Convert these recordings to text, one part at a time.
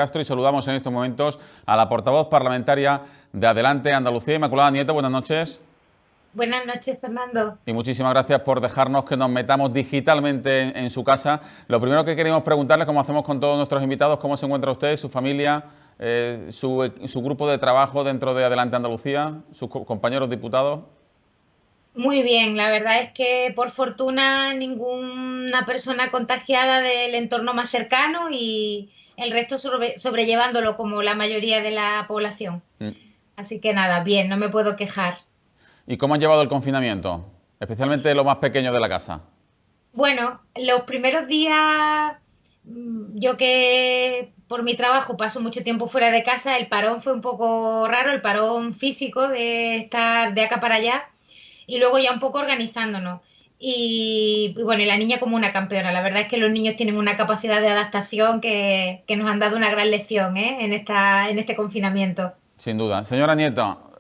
Castro y saludamos en estos momentos a la portavoz parlamentaria de Adelante Andalucía, Inmaculada Nieto. Buenas noches. Buenas noches, Fernando. Y muchísimas gracias por dejarnos que nos metamos digitalmente en su casa. Lo primero que queremos preguntarle, como hacemos con todos nuestros invitados, ¿cómo se encuentra usted, su familia, su grupo de trabajo dentro de Adelante Andalucía, sus compañeros diputados? Muy bien, la verdad es que por fortuna ninguna persona contagiada del entorno más cercano y el resto sobrellevándolo como la mayoría de la población. Mm. Así que nada, bien, no me puedo quejar. ¿Y cómo han llevado el confinamiento? Especialmente los más pequeños de la casa. Bueno, los primeros días, yo que por mi trabajo paso mucho tiempo fuera de casa, el parón fue un poco raro, el parón físico de estar de acá para allá y luego ya un poco organizándonos. Y bueno, y la niña como una campeona. La verdad es que los niños tienen una capacidad de adaptación que nos han dado una gran lección, ¿eh? En este confinamiento. Sin duda. Señora Nieto,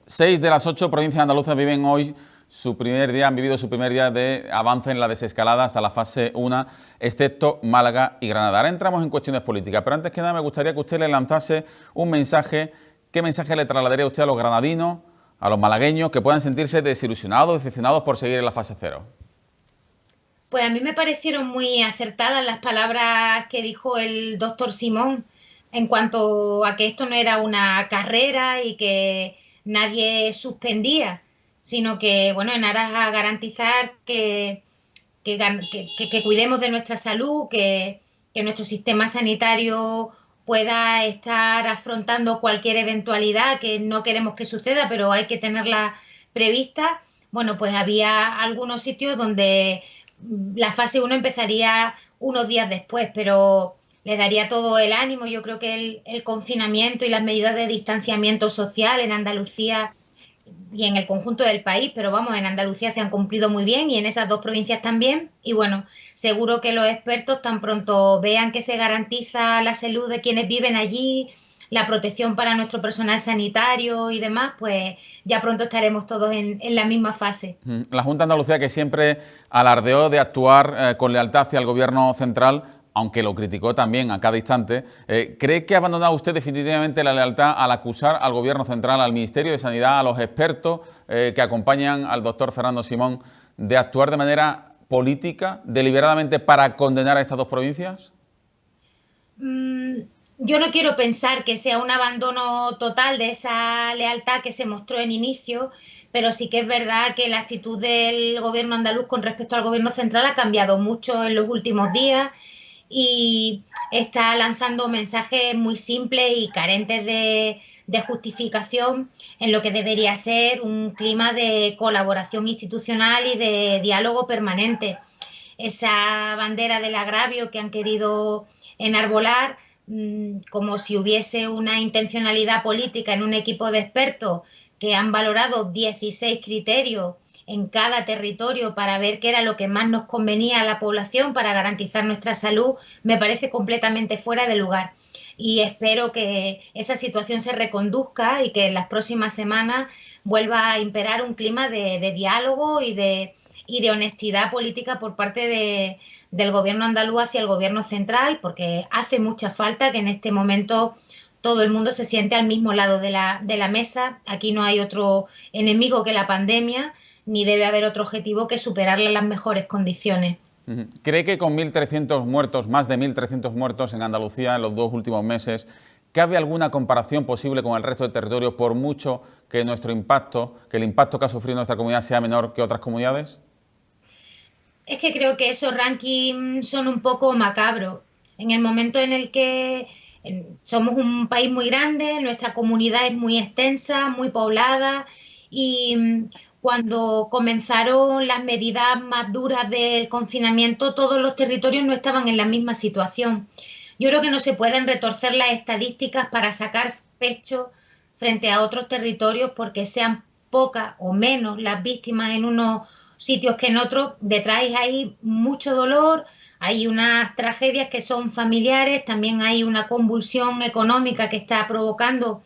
6 de las 8 provincias andaluzas viven hoy su primer día, han vivido su primer día de avance en la desescalada hasta la fase 1, excepto Málaga y Granada. Ahora entramos en cuestiones políticas, pero antes que nada me gustaría que usted le lanzase un mensaje. ¿Qué mensaje le trasladaría usted a los granadinos, a los malagueños, que puedan sentirse desilusionados, decepcionados por seguir en la fase 0? Pues a mí me parecieron muy acertadas las palabras que dijo el doctor Simón en cuanto a que esto no era una carrera y que nadie suspendía, sino que, bueno, en aras a garantizar que cuidemos de nuestra salud, que nuestro sistema sanitario pueda estar afrontando cualquier eventualidad que no queremos que suceda, pero hay que tenerla prevista. Bueno, pues había algunos sitios donde la fase 1 empezaría unos días después, pero le daría todo el ánimo. Yo creo que el confinamiento y las medidas de distanciamiento social en Andalucía y en el conjunto del país, pero vamos, en Andalucía se han cumplido muy bien y en esas dos provincias también. Y bueno, seguro que los expertos tan pronto vean que se garantiza la salud de quienes viven allí, la protección para nuestro personal sanitario y demás, pues ya pronto estaremos todos en la misma fase. La Junta de Andalucía, que siempre alardeó de actuar con lealtad hacia el Gobierno central, aunque lo criticó también a cada instante, ¿cree que ha abandonado usted definitivamente la lealtad al acusar al Gobierno central, al Ministerio de Sanidad, a los expertos que acompañan al doctor Fernando Simón, de actuar de manera política, deliberadamente para condenar a estas dos provincias? Mm, yo no quiero pensar que sea un abandono total de esa lealtad que se mostró en inicio, pero sí que es verdad que la actitud del gobierno andaluz con respecto al gobierno central ha cambiado mucho en los últimos días y está lanzando mensajes muy simples y carentes de justificación en lo que debería ser un clima de colaboración institucional y de diálogo permanente. Esa bandera del agravio que han querido enarbolar, como si hubiese una intencionalidad política en un equipo de expertos que han valorado 16 criterios en cada territorio para ver qué era lo que más nos convenía a la población para garantizar nuestra salud, me parece completamente fuera de lugar. Y espero que esa situación se reconduzca y que en las próximas semanas vuelva a imperar un clima de diálogo y de honestidad política por parte del gobierno andaluz hacia el gobierno central, porque hace mucha falta que en este momento todo el mundo se siente al mismo lado de la mesa. Aquí no hay otro enemigo que la pandemia, ni debe haber otro objetivo que superarla en las mejores condiciones. ¿Cree que con 1.300 muertos, más de 1.300 muertos en Andalucía en los 2 últimos meses, cabe alguna comparación posible con el resto de territorios, por mucho que nuestro impacto, que el impacto que ha sufrido nuestra comunidad sea menor que otras comunidades? Es que creo que esos rankings son un poco macabros. En el momento en el que somos un país muy grande, nuestra comunidad es muy extensa, muy poblada y cuando comenzaron las medidas más duras del confinamiento, todos los territorios no estaban en la misma situación. Yo creo que no se pueden retorcer las estadísticas para sacar pecho frente a otros territorios porque sean pocas o menos las víctimas en unos sitios que en otros. Detrás hay mucho dolor, hay unas tragedias que son familiares, también hay una convulsión económica que está provocando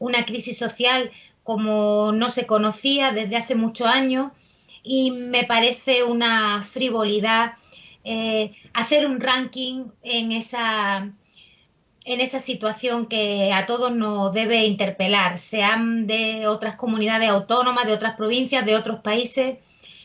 una crisis social como no se conocía desde hace muchos años y me parece una frivolidad hacer un ranking en esa situación que a todos nos debe interpelar, sean de otras comunidades autónomas, de otras provincias, de otros países.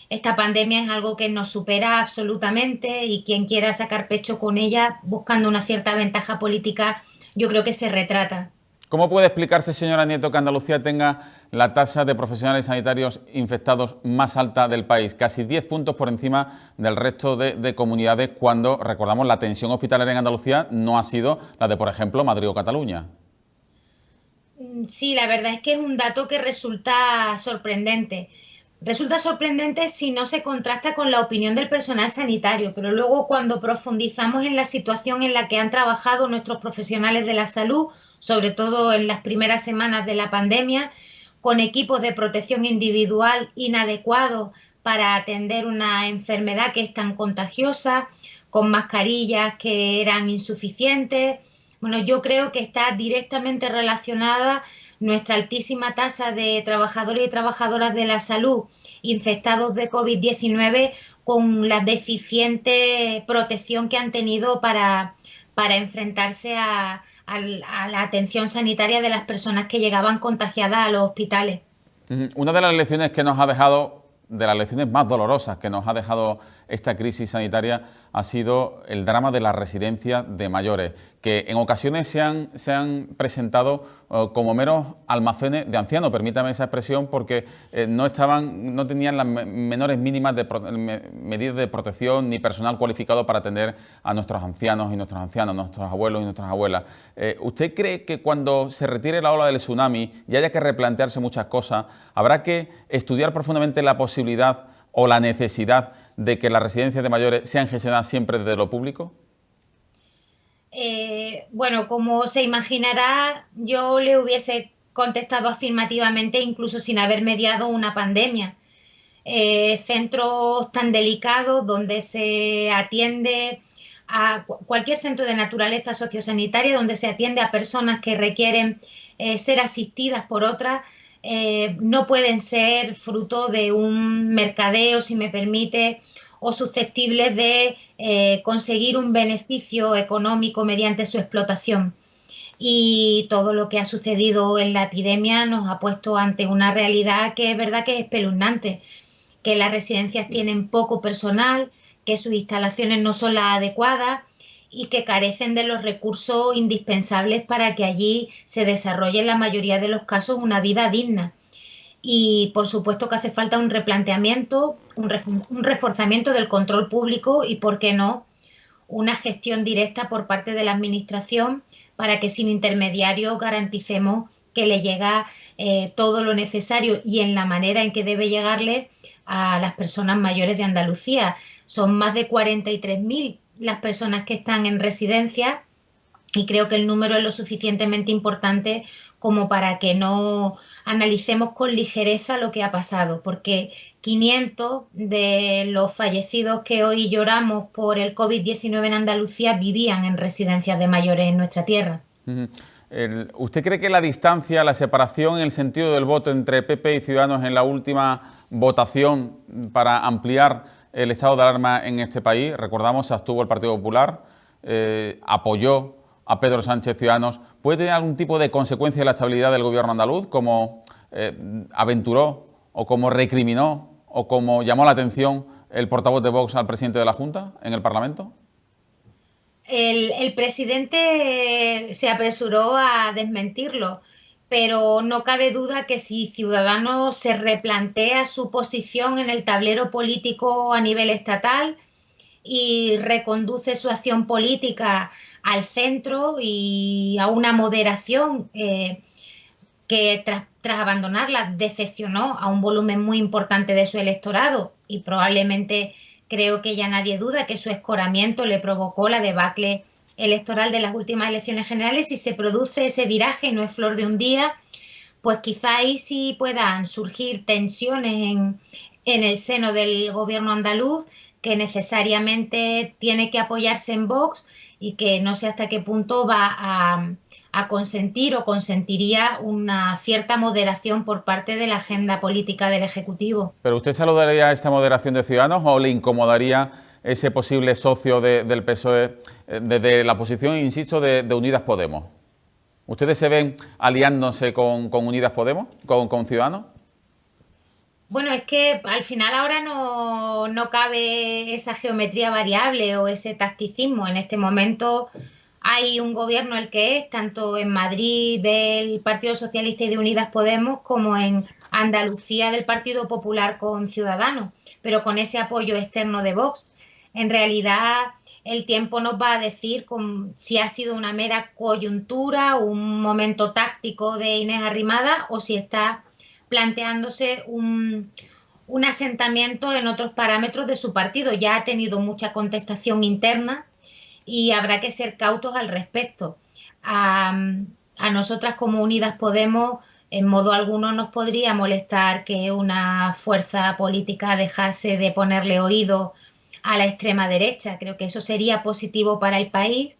Esta pandemia es algo que nos supera absolutamente y quien quiera sacar pecho con ella buscando una cierta ventaja política, yo creo que se retrata. ¿Cómo puede explicarse, señora Nieto, que Andalucía tenga la tasa de profesionales sanitarios infectados más alta del país, casi 10 puntos por encima del resto de comunidades, cuando, recordamos, la tensión hospitalaria en Andalucía no ha sido la de, por ejemplo, Madrid o Cataluña? Sí, la verdad es que es un dato que resulta sorprendente. Resulta sorprendente si no se contrasta con la opinión del personal sanitario, pero luego cuando profundizamos en la situación en la que han trabajado nuestros profesionales de la salud, sobre todo en las primeras semanas de la pandemia, con equipos de protección individual inadecuados para atender una enfermedad que es tan contagiosa, con mascarillas que eran insuficientes. Bueno, yo creo que está directamente relacionada nuestra altísima tasa de trabajadores y trabajadoras de la salud infectados de COVID-19 con la deficiente protección que han tenido para enfrentarse a la atención sanitaria de las personas que llegaban contagiadas a los hospitales. Una de las lecciones que nos ha dejado, de las lecciones más dolorosas que nos ha dejado esta crisis sanitaria, ha sido el drama de las residencias de mayores, que en ocasiones se han presentado como meros almacenes de ancianos, permítame esa expresión, porque no tenían las menores mínimas medidas de protección ni personal cualificado para atender a nuestros ancianos y nuestros ancianos, nuestros abuelos y nuestras abuelas. ¿Usted cree que cuando se retire la ola del tsunami y haya que replantearse muchas cosas, habrá que estudiar profundamente la posibilidad o la necesidad de que las residencias de mayores sean gestionadas siempre desde lo público? Bueno, como se imaginará, yo le hubiese contestado afirmativamente incluso sin haber mediado una pandemia. Centros tan delicados donde se atiende a cualquier centro de naturaleza sociosanitaria, donde se atiende a personas que requieren ser asistidas por otras, no pueden ser fruto de un mercadeo, si me permite, o susceptibles de conseguir un beneficio económico mediante su explotación. Y todo lo que ha sucedido en la epidemia nos ha puesto ante una realidad que es verdad que es espeluznante, que las residencias tienen poco personal, que sus instalaciones no son las adecuadas y que carecen de los recursos indispensables para que allí se desarrolle en la mayoría de los casos una vida digna. Y por supuesto que hace falta un replanteamiento, un reforzamiento del control público y, por qué no, una gestión directa por parte de la Administración para que sin intermediarios garanticemos que le llega todo lo necesario y en la manera en que debe llegarle a las personas mayores de Andalucía. Son más de 43.000 las personas que están en residencia y creo que el número es lo suficientemente importante como para que no analicemos con ligereza lo que ha pasado, porque 500 de los fallecidos que hoy lloramos por el COVID-19 en Andalucía vivían en residencias de mayores en nuestra tierra. ¿Usted cree que la distancia, la separación en el sentido del voto entre PP y Ciudadanos en la última votación para ampliar el estado de alarma en este país, recordamos, se abstuvo el Partido Popular, apoyó a Pedro Sánchez Ciudadanos, puede tener algún tipo de consecuencia en la estabilidad del gobierno andaluz, como aventuró o como recriminó o como llamó la atención el portavoz de Vox al presidente de la Junta en el Parlamento? El presidente se apresuró a desmentirlo, pero no cabe duda que si Ciudadanos se replantea su posición en el tablero político a nivel estatal y reconduce su acción política al centro y a una moderación que tras abandonarla decepcionó a un volumen muy importante de su electorado y probablemente creo que ya nadie duda que su escoramiento le provocó la debacle electoral de las últimas elecciones generales. Si se produce ese viraje y no es flor de un día, pues quizá ahí sí puedan surgir tensiones en el seno del gobierno andaluz, que necesariamente tiene que apoyarse en Vox y que no sé hasta qué punto va a consentir o consentiría una cierta moderación por parte de la agenda política del Ejecutivo. ¿Pero usted saludaría esta moderación de Ciudadanos o le incomodaría ese posible socio del PSOE desde la posición, insisto, de Unidas Podemos? ¿Ustedes se ven aliándose con Unidas Podemos, con Ciudadanos? Bueno, es que al final ahora no cabe esa geometría variable o ese tacticismo. En este momento hay un gobierno el que es, tanto en Madrid del Partido Socialista y de Unidas Podemos, como en Andalucía del Partido Popular con Ciudadanos, pero con ese apoyo externo de Vox. En realidad, el tiempo nos va a decir si ha sido una mera coyuntura, un momento táctico de Inés Arrimadas, o si está planteándose un asentamiento en otros parámetros de su partido. Ya ha tenido mucha contestación interna y habrá que ser cautos al respecto. A nosotras como Unidas Podemos, en modo alguno nos podría molestar que una fuerza política dejase de ponerle oído a la extrema derecha. Creo que eso sería positivo para el país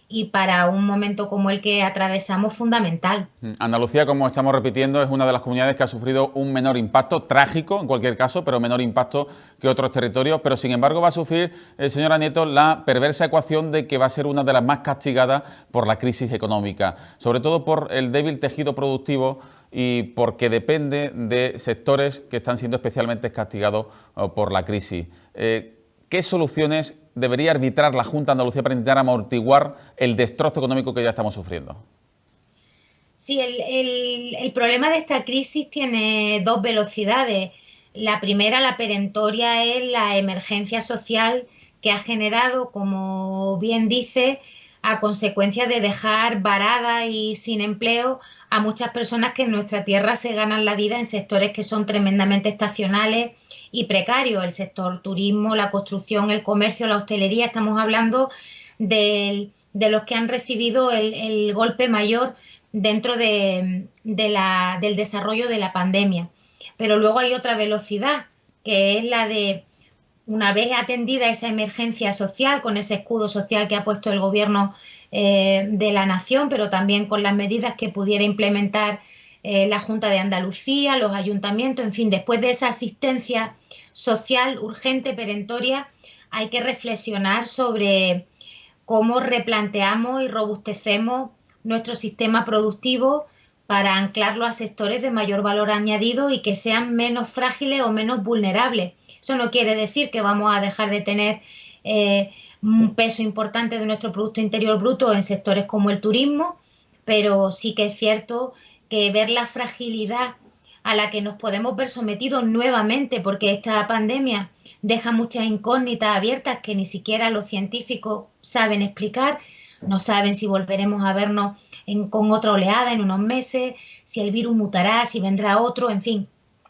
y para un momento como el que atravesamos fundamental. Andalucía, como estamos repitiendo, es una de las comunidades que ha sufrido un menor impacto, trágico en cualquier caso, pero menor impacto que otros territorios, pero sin embargo va a sufrir, señora Nieto, la perversa ecuación de que va a ser una de las más castigadas por la crisis económica, sobre todo por el débil tejido productivo y porque depende de sectores que están siendo especialmente castigados por la crisis. ¿Qué soluciones debería arbitrar la Junta de Andalucía para intentar amortiguar el destrozo económico que ya estamos sufriendo? Sí, el problema de esta crisis tiene dos velocidades. La primera, la perentoria, es la emergencia social que ha generado, como bien dice, a consecuencia de dejar varada y sin empleo a muchas personas que en nuestra tierra se ganan la vida en sectores que son tremendamente estacionales y precarios. El sector turismo, la construcción, el comercio, la hostelería. Estamos hablando de los que han recibido el golpe mayor dentro del desarrollo de la pandemia. Pero luego hay otra velocidad, que es la de, una vez atendida esa emergencia social, con ese escudo social que ha puesto el Gobierno de la Nación, pero también con las medidas que pudiera implementar la Junta de Andalucía, los ayuntamientos, en fin, después de esa asistencia social urgente, perentoria, hay que reflexionar sobre cómo replanteamos y robustecemos nuestro sistema productivo para anclarlo a sectores de mayor valor añadido y que sean menos frágiles o menos vulnerables. Eso no quiere decir que vamos a dejar de tener un peso importante de nuestro Producto Interior Bruto en sectores como el turismo, pero sí que es cierto que ver la fragilidad a la que nos podemos ver sometidos nuevamente, porque esta pandemia deja muchas incógnitas abiertas que ni siquiera los científicos saben explicar. No saben si volveremos a vernos con otra oleada en unos meses, si el virus mutará, si vendrá otro, en fin.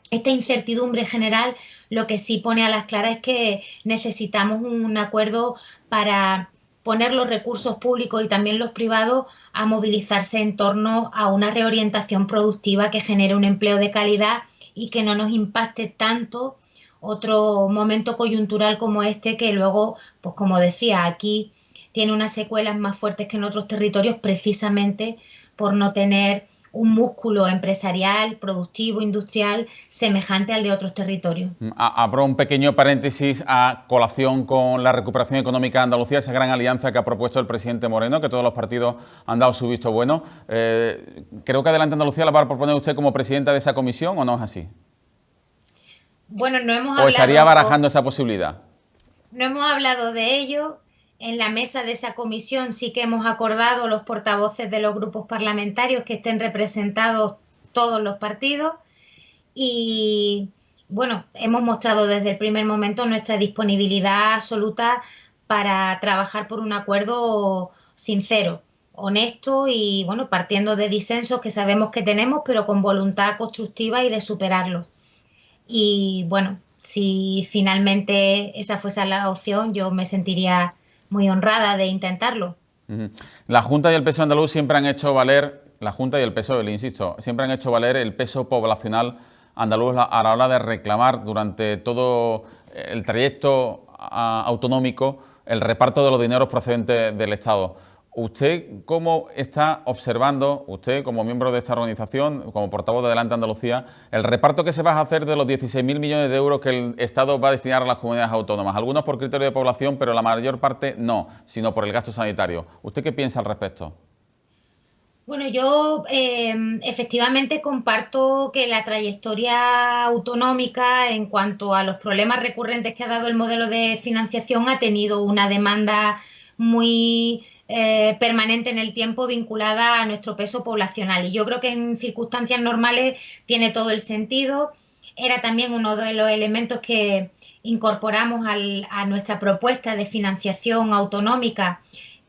Esta incertidumbre general lo que sí pone a las claras es que necesitamos un acuerdo para poner los recursos públicos y también los privados a movilizarse en torno a una reorientación productiva que genere un empleo de calidad y que no nos impacte tanto otro momento coyuntural como este, que luego, pues como decía, aquí tiene unas secuelas más fuertes que en otros territorios, precisamente por no tener un músculo empresarial, productivo, industrial, semejante al de otros territorios. Abro un pequeño paréntesis a colación con la recuperación económica de Andalucía, esa gran alianza que ha propuesto el presidente Moreno, que todos los partidos han dado su visto bueno. Creo que Adelante Andalucía la va a proponer usted como presidenta de esa comisión, ¿o no es así? Bueno, no hemos hablado... ¿O estaría barajando esa posibilidad? No hemos hablado de ello. En la mesa de esa comisión sí que hemos acordado los portavoces de los grupos parlamentarios que estén representados todos los partidos y, bueno, hemos mostrado desde el primer momento nuestra disponibilidad absoluta para trabajar por un acuerdo sincero, honesto y, bueno, partiendo de disensos que sabemos que tenemos, pero con voluntad constructiva y de superarlos. Y, bueno, si finalmente esa fuese la opción, yo me sentiría muy honrada de intentarlo. La Junta y el PSOE andaluz siempre han hecho valer, la Junta y el PSOE, le insisto, siempre han hecho valer el peso poblacional andaluz a la hora de reclamar durante todo el trayecto autonómico el reparto de los dineros procedentes del Estado. ¿Usted cómo está observando, usted como miembro de esta organización, como portavoz de Adelante Andalucía, el reparto que se va a hacer de los 16.000 millones de euros que el Estado va a destinar a las comunidades autónomas? Algunos por criterio de población, pero la mayor parte no, sino por el gasto sanitario. ¿Usted qué piensa al respecto? Bueno, yo efectivamente comparto que la trayectoria autonómica en cuanto a los problemas recurrentes que ha dado el modelo de financiación ha tenido una demanda muy permanente en el tiempo vinculada a nuestro peso poblacional. Y yo creo que en circunstancias normales tiene todo el sentido. Era también uno de los elementos que incorporamos a nuestra propuesta de financiación autonómica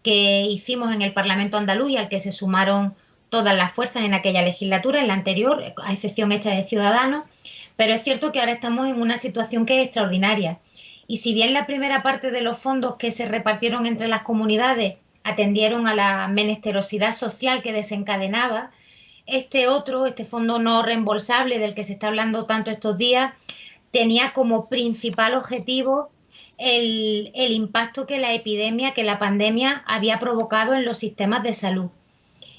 que hicimos en el Parlamento andaluz y al que se sumaron todas las fuerzas en aquella legislatura, en la anterior, a excepción hecha de Ciudadanos, pero es cierto que ahora estamos en una situación que es extraordinaria. Y si bien la primera parte de los fondos que se repartieron entre las comunidades atendieron a la menesterosidad social que desencadenaba, este fondo no reembolsable del que se está hablando tanto estos días, tenía como principal objetivo el impacto que la epidemia, que la pandemia había provocado en los sistemas de salud.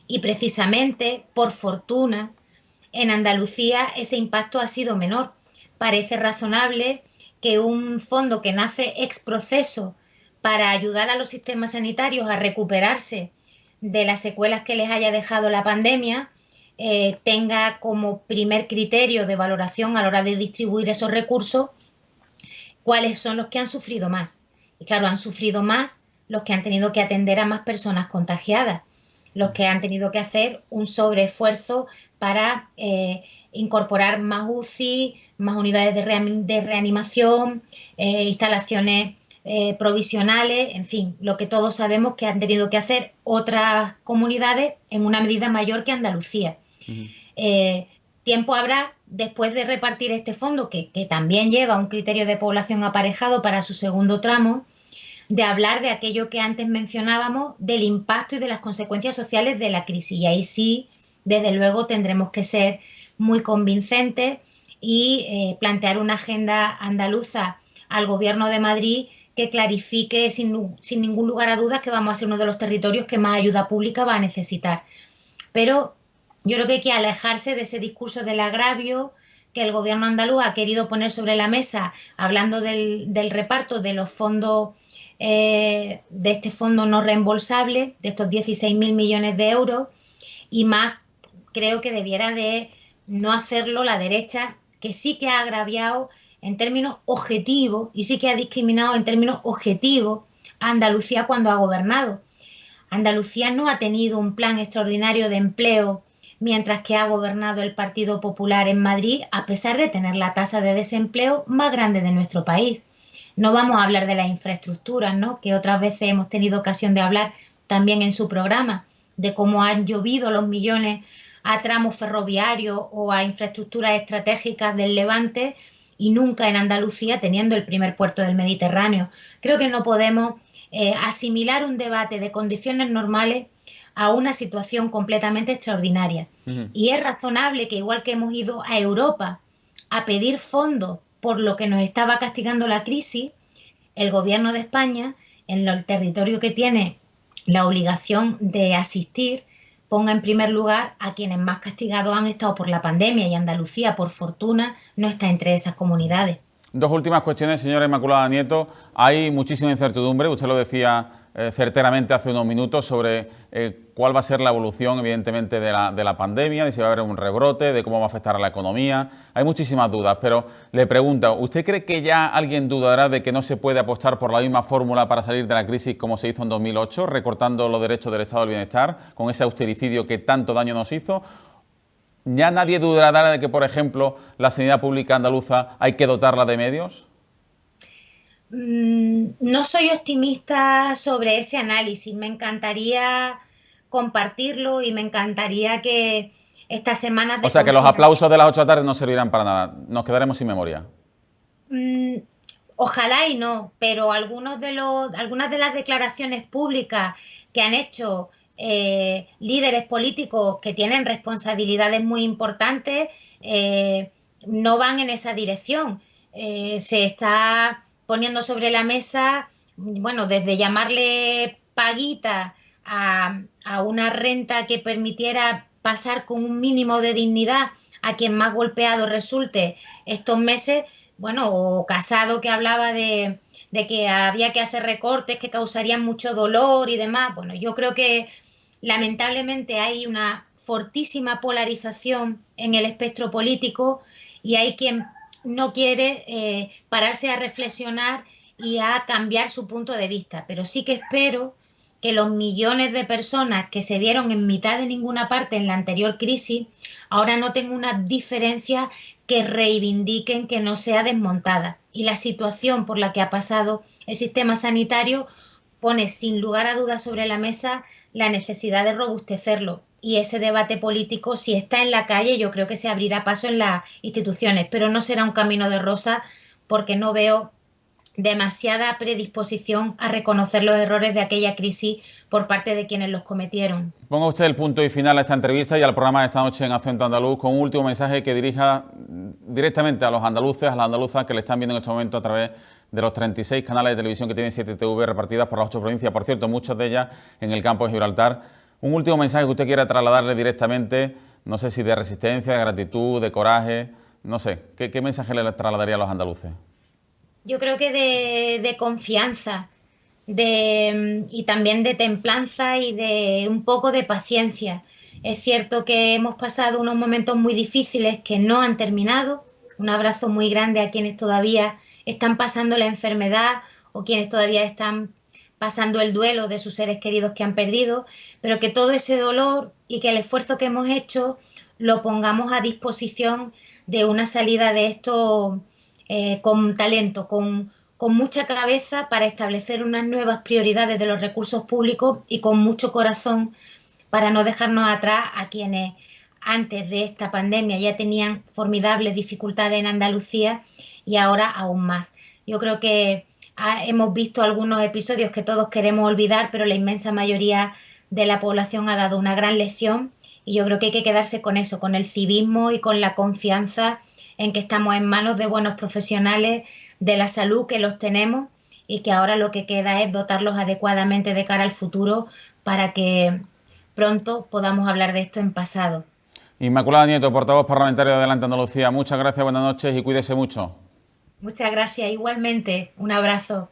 Y precisamente, por fortuna, en Andalucía ese impacto ha sido menor. Parece razonable que un fondo que nace ex proceso para ayudar a los sistemas sanitarios a recuperarse de las secuelas que les haya dejado la pandemia, tenga como primer criterio de valoración a la hora de distribuir esos recursos cuáles son los que han sufrido más. Y claro, han sufrido más los que han tenido que atender a más personas contagiadas, los que han tenido que hacer un sobreesfuerzo para incorporar más UCI, más unidades de reanimación, instalaciones provisionales, en fin, lo que todos sabemos que han tenido que hacer otras comunidades en una medida mayor que Andalucía. Tiempo habrá, después de repartir este fondo, que también lleva un criterio de población aparejado para su segundo tramo, de hablar de aquello que antes mencionábamos, del impacto y de las consecuencias sociales de la crisis. Y ahí sí, desde luego, tendremos que ser muy convincentes y plantear una agenda andaluza al Gobierno de Madrid que clarifique sin ningún lugar a dudas que vamos a ser uno de los territorios que más ayuda pública va a necesitar. Pero yo creo que hay que alejarse de ese discurso del agravio que el Gobierno andaluz ha querido poner sobre la mesa, hablando del reparto de los fondos, de este fondo no reembolsable, de estos 16.000 millones de euros, y más creo que debiera de no hacerlo la derecha, que sí que ha agraviado en términos objetivos y sí que ha discriminado en términos objetivos a Andalucía cuando ha gobernado. Andalucía no ha tenido un plan extraordinario de empleo mientras que ha gobernado el Partido Popular en Madrid, a pesar de tener la tasa de desempleo más grande de nuestro país. No vamos a hablar de las infraestructuras, ¿no?, que otras veces hemos tenido ocasión de hablar también en su programa, de cómo han llovido los millones a tramos ferroviarios o a infraestructuras estratégicas del Levante, y nunca en Andalucía teniendo el primer puerto del Mediterráneo. Creo que no podemos asimilar un debate de condiciones normales a una situación completamente extraordinaria. Y es razonable que, igual que hemos ido a Europa a pedir fondos por lo que nos estaba castigando la crisis, el Gobierno de España, en el territorio que tiene la obligación de asistir, ponga en primer lugar a quienes más castigados han estado por la pandemia, y Andalucía, por fortuna, no está entre esas comunidades. Dos últimas cuestiones, señora Inmaculada Nieto. Hay muchísima incertidumbre, usted lo decía certeramente hace unos minutos, sobre cuál va a ser la evolución, evidentemente, de la pandemia, de si va a haber un rebrote, de cómo va a afectar a la economía. Hay muchísimas dudas, pero le pregunto, ¿usted cree que ya alguien dudará de que no se puede apostar por la misma fórmula para salir de la crisis como se hizo en 2008, recortando los derechos del Estado del Bienestar, con ese austericidio que tanto daño nos hizo? ¿Ya nadie dudará de que, por ejemplo, la sanidad pública andaluza hay que dotarla de medios? No soy optimista sobre ese análisis. Me encantaría compartirlo y me encantaría que estas semanas de O sea, que los aplausos de las 8 de la tarde no servirán para nada. Nos quedaremos sin memoria. Ojalá y no, pero algunas de las declaraciones públicas que han hecho líderes políticos que tienen responsabilidades muy importantes no van en esa dirección. Se está poniendo sobre la mesa, bueno, desde llamarle paguita a una renta que permitiera pasar con un mínimo de dignidad a quien más golpeado resulte estos meses, bueno, o Casado, que hablaba de que había que hacer recortes que causarían mucho dolor y demás. Bueno, yo creo que lamentablemente hay una fortísima polarización en el espectro político y hay quien no quiere pararse a reflexionar y a cambiar su punto de vista. Pero sí que espero que los millones de personas que se dieron en mitad de ninguna parte en la anterior crisis ahora noten una diferencia que reivindiquen que no sea desmontada. Y la situación por la que ha pasado el sistema sanitario pone sin lugar a dudas sobre la mesa la necesidad de robustecerlo. Y ese debate político, si está en la calle, yo creo que se abrirá paso en las instituciones, pero no será un camino de rosa porque no veo demasiada predisposición a reconocer los errores de aquella crisis por parte de quienes los cometieron. Ponga usted el punto y final a esta entrevista y al programa de esta noche en Acento Andaluz con un último mensaje que dirija directamente a los andaluces, a las andaluzas que le están viendo en este momento a través de los 36 canales de televisión que tiene 7TV repartidas por las 8 provincias, por cierto, muchas de ellas en el campo de Gibraltar. Un último mensaje que usted quiera trasladarle directamente, no sé si de resistencia, de gratitud, de coraje, no sé, ¿qué mensaje le trasladaría a los andaluces? Yo creo que de confianza y también de templanza y de un poco de paciencia. Es cierto que hemos pasado unos momentos muy difíciles que no han terminado. Un abrazo muy grande a quienes todavía están pasando la enfermedad o quienes todavía están pasando el duelo de sus seres queridos que han perdido, pero que todo ese dolor y que el esfuerzo que hemos hecho lo pongamos a disposición de una salida de esto con talento, con mucha cabeza para establecer unas nuevas prioridades de los recursos públicos y con mucho corazón para no dejarnos atrás a quienes antes de esta pandemia ya tenían formidables dificultades en Andalucía y ahora aún más. Yo creo que hemos visto algunos episodios que todos queremos olvidar, pero la inmensa mayoría de la población ha dado una gran lección y yo creo que hay que quedarse con eso, con el civismo y con la confianza en que estamos en manos de buenos profesionales de la salud, que los tenemos y que ahora lo que queda es dotarlos adecuadamente de cara al futuro para que pronto podamos hablar de esto en pasado. Inmaculada Nieto, portavoz parlamentaria de Adelante Andalucía, muchas gracias, buenas noches y cuídese mucho. Muchas gracias, igualmente, un abrazo.